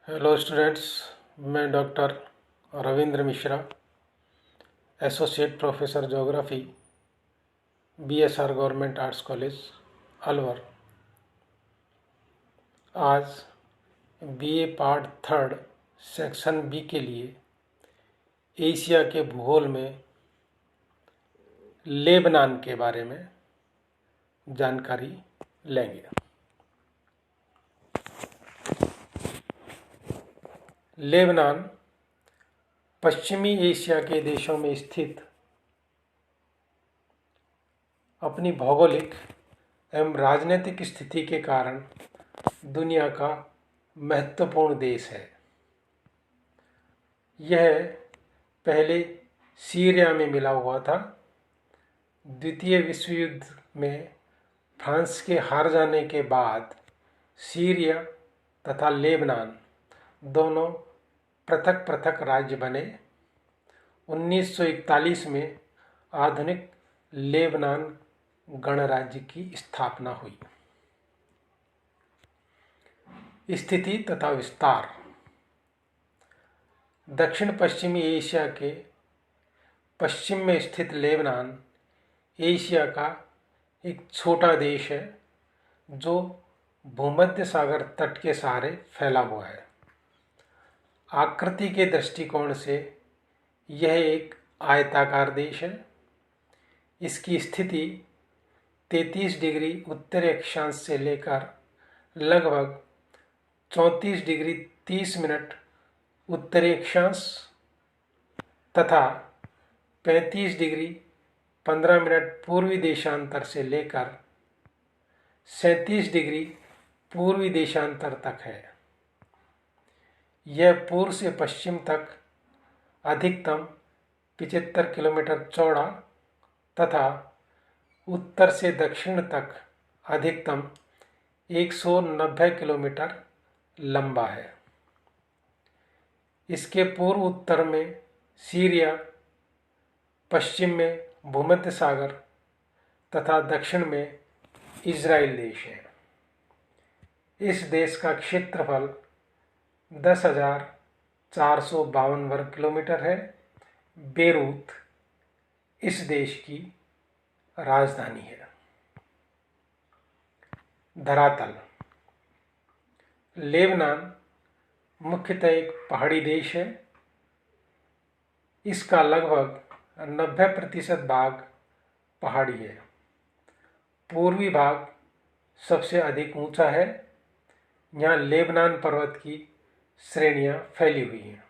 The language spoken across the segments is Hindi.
हेलो स्टूडेंट्स, मैं doctor Ravindra Mishra, associate professor geography, BSR government arts college Alwar. आज BA part third section B के लिए एशिया के भूगोल में लेबनान के बारे में जानकारी लेंगे। लेबनान पश्चिमी एशिया के देशों में स्थित अपनी भौगोलिक एवं राजनीतिक स्थिति के कारण दुनिया का महत्वपूर्ण देश है। यह पहले सीरिया में मिला हुआ था। द्वितीय विश्व युद्ध में फ्रांस के हार जाने के बाद सीरिया तथा लेबनान दोनों पृथक पृथक राज्य बने। 1941 में आधुनिक लेबनान गणराज्य की स्थापना हुई। स्थिति तथा विस्तार। दक्षिण पश्चिमी एशिया के पश्चिम में स्थित लेबनान एशिया का एक छोटा देश है जो भूमध्य सागर तट के सहारे फैला हुआ है। आकृति के दृष्टिकोण से यह एक आयताकार देश है। इसकी स्थिति 33 डिग्री उत्तरी अक्षांश से लेकर लगभग 34 डिग्री 30 मिनट उत्तरी अक्षांश तथा 35 डिग्री 15 मिनट पूर्वी देशांतर से लेकर 37 डिग्री पूर्वी देशांतर तक है। यह पूर्व से पश्चिम तक अधिकतम 75 किलोमीटर चौड़ा तथा उत्तर से दक्षिण तक अधिकतम 190 किलोमीटर लंबा है। इसके पूर्व उत्तर में सीरिया, पश्चिम में भूमध्य सागर तथा दक्षिण में इज़राइल देश है। इस देश का क्षेत्रफल 10,452 वर्ग किलोमीटर है। बेरूत इस देश की राजधानी है। धरातल। लेबनान मुख्यतः एक पहाड़ी देश है। इसका लगभग 90% भाग पहाड़ी है। पूर्वी भाग सबसे अधिक ऊंचा है। यहाँ लेबनान पर्वत की श्रेणियाँ फैली हुई हैं।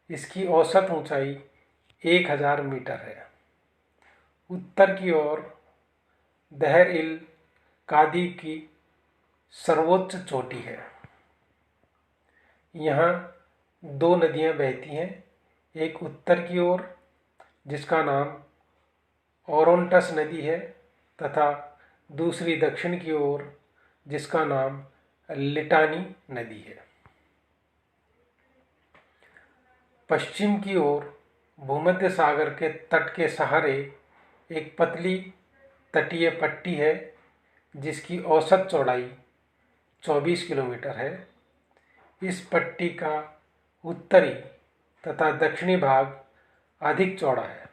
इसकी औसत ऊंचाई 1000 मीटर है। उत्तर की ओर दहर इल कादी की सर्वोच्च चोटी है। यहाँ 2 नदियाँ बहती हैं। एक उत्तर की ओर जिसका नाम ओरोंटस नदी है तथा दूसरी दक्षिण की ओर जिसका नाम लिटानी नदी है। पश्चिम की ओर भूमध्य सागर के तट के सहारे एक पतली तटीय पट्टी है जिसकी औसत चौड़ाई 24 किलोमीटर है। इस पट्टी का उत्तरी तथा दक्षिणी भाग अधिक चौड़ा है।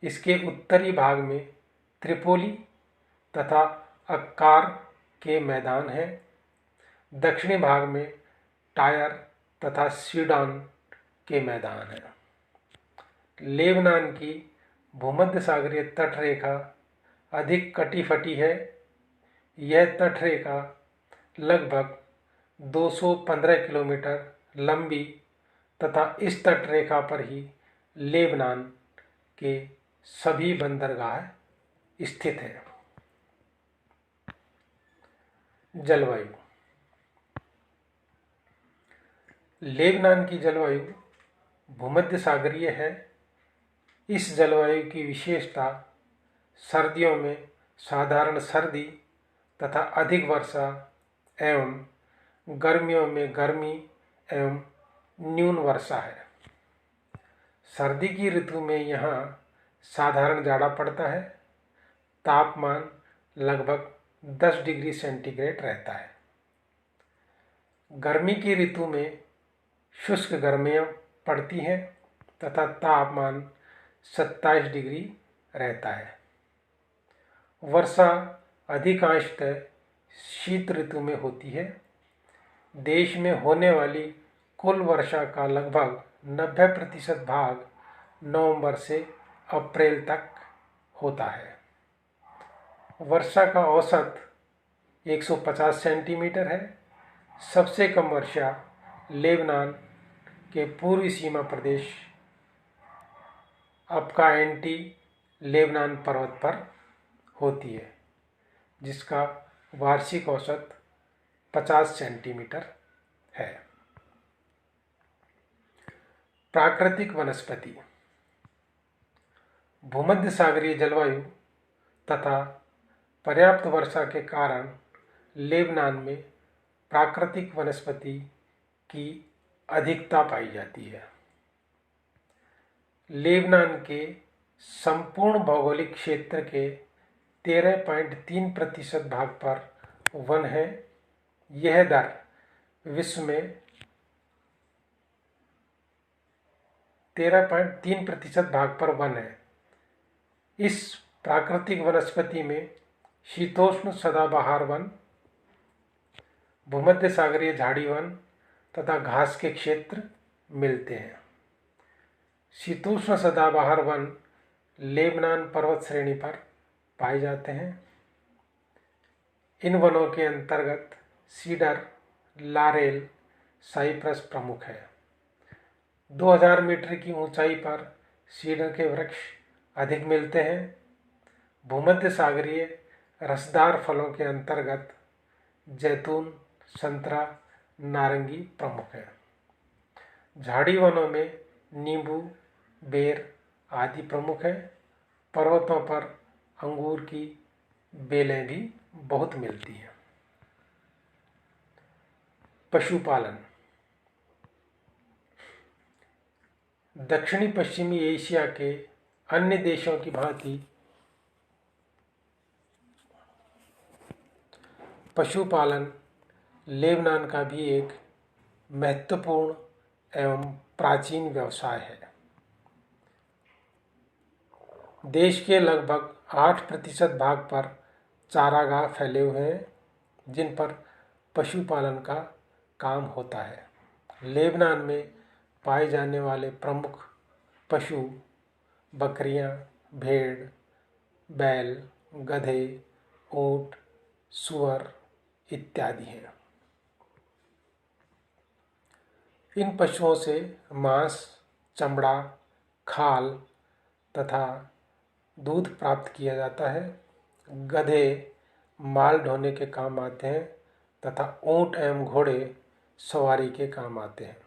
इसके उत्तरी भाग में त्रिपोली तथा अक्कार के मैदान हैं। दक्षिणी भाग में टायर तथा सीडॉन के मैदान हैं। लेबनान की भूमध्य सागरीय तटरेखा अधिक कटी फटी है। यह तटरेखा लगभग 215 किलोमीटर लंबी तथा इस तटरेखा पर ही लेबनान के सभी बंदरगाह स्थित हैं। जलवायु। लेबनान की जलवायु भूमध्य सागरीय है। इस जलवायु की विशेषता सर्दियों में साधारण सर्दी तथा अधिक वर्षा एवं गर्मियों में गर्मी एवं न्यून वर्षा है। सर्दी की ऋतु में यहाँ साधारण जाड़ा पड़ता है। तापमान लगभग 10 डिग्री सेंटीग्रेड रहता है। गर्मी की ऋतु में शुष्क गर्मियाँ पड़ती हैं तथा तापमान 27 डिग्री रहता है। वर्षा अधिकांशतः शीत ऋतु में होती है। देश में होने वाली कुल वर्षा का लगभग 90% भाग नवंबर से अप्रैल तक होता है। वर्षा का औसत 150 सेंटीमीटर है। सबसे कम वर्षा लेबनान के पूर्वी सीमा प्रदेश अबका एंटी लेबनान पर्वत पर होती है, जिसका वार्षिक औसत 50 सेंटीमीटर है। प्राकृतिक वनस्पति। भूमध्य सागरीय जलवायु तथा पर्याप्त वर्षा के कारण लेबनान में प्राकृतिक वनस्पति की अधिकता पाई जाती है। लेबनान के संपूर्ण भौगोलिक क्षेत्र के 13.3% भाग पर वन है। यह दर विश्व में 13.3% भाग पर वन है। इस प्राकृतिक वनस्पति में शीतोष्ण सदाबहार वन, भूमध्य सागरीय झाड़ी वन तथा घास के क्षेत्र मिलते हैं। शीतोष्ण सदाबहार वन लेबनान पर्वत श्रेणी पर पाए जाते हैं। इन वनों के अंतर्गत सीडर, लारेल, साइप्रस प्रमुख है। 2000 मीटर की ऊंचाई पर सीडर के वृक्ष अधिक मिलते हैं। भूमध्य सागरीय रसदार फलों के अंतर्गत जैतून, संतरा, नारंगी प्रमुख है। झाड़ी वनों में नींबू, बेर आदि प्रमुख है। पर्वतों पर अंगूर की बेलें भी बहुत मिलती हैं। पशुपालन। दक्षिणी पश्चिमी एशिया के अन्य देशों की भांति पशुपालन लेबनान का भी एक महत्वपूर्ण एवं प्राचीन व्यवसाय है। देश के लगभग 8% भाग पर चारागाह फैले हुए हैं, जिन पर पशुपालन का काम होता है। लेबनान में पाए जाने वाले प्रमुख पशु बकरियां, भेड़, बैल, गधे, ऊंट, सूअर इत्यादि हैं। इन पशुओं से मांस, चमड़ा, खाल तथा दूध प्राप्त किया जाता है। गधे माल ढोने के काम आते हैं तथा ऊंट एवं घोड़े सवारी के काम आते हैं।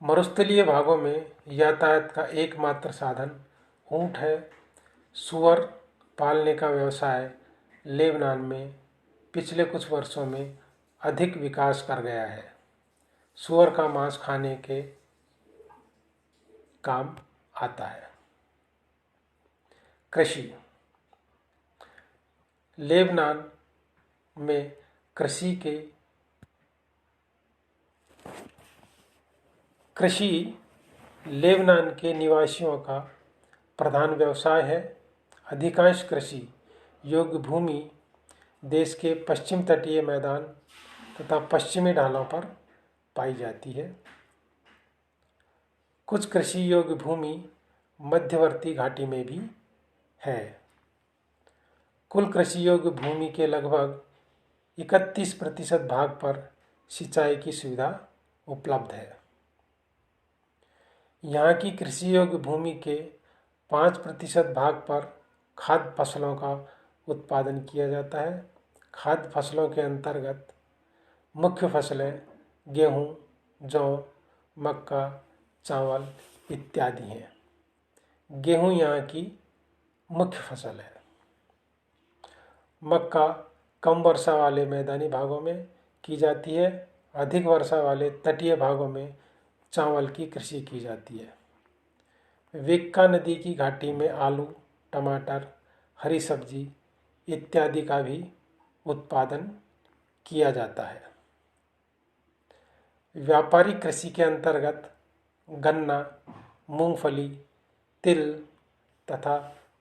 मरुस्थलीय भागों में यातायात का एकमात्र साधन ऊंट है। सूअर पालने का व्यवसाय लेबनान में पिछले कुछ वर्षों में अधिक विकास कर गया है। सूअर का मांस खाने के काम आता है। कृषि। लेबनान में कृषि लेबनान के निवासियों का प्रधान व्यवसाय है। अधिकांश कृषि योग्य भूमि देश के पश्चिम तटीय मैदान तथा पश्चिमी ढालों पर पाई जाती है। कुछ कृषि योग्य भूमि मध्यवर्ती घाटी में भी है। कुल कृषि योग्य भूमि के लगभग 31% भाग पर सिंचाई की सुविधा उपलब्ध है। यहाँ की कृषि योग्य भूमि के 5% भाग पर खाद्य फसलों का उत्पादन किया जाता है। खाद्य फसलों के अंतर्गत मुख्य फसलें गेहूँ, जौ, मक्का, चावल इत्यादि हैं। गेहूँ यहाँ की मुख्य फसल है। मक्का कम वर्षा वाले मैदानी भागों में की जाती है। अधिक वर्षा वाले तटीय भागों में चावल की कृषि की जाती है। विक्का नदी की घाटी में आलू, टमाटर, हरी सब्जी इत्यादि का भी उत्पादन किया जाता है। व्यापारिक कृषि के अंतर्गत गन्ना, मूंगफली, तिल तथा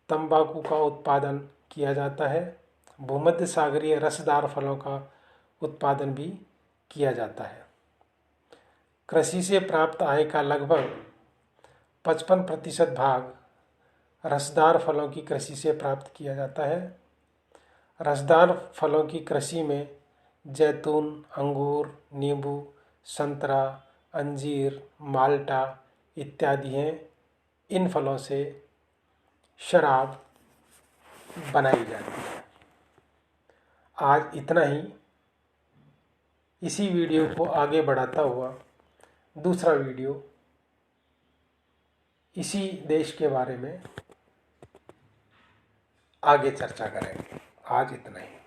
तंबाकू का उत्पादन किया जाता है। भूमध्य सागरीय रसदार फलों का उत्पादन भी किया जाता है। कृषि से प्राप्त आय का लगभग 55% भाग रसदार फलों की कृषि से प्राप्त किया जाता है। रसदार फलों की कृषि में जैतून, अंगूर, नींबू, संतरा, अंजीर, माल्टा इत्यादि हैं। इन फलों से शराब बनाई जाती है। आज इतना ही। इसी वीडियो को आगे बढ़ाता हुआ दूसरा वीडियो इसी देश के बारे में आगे चर्चा करेंगे। आज इतना ही।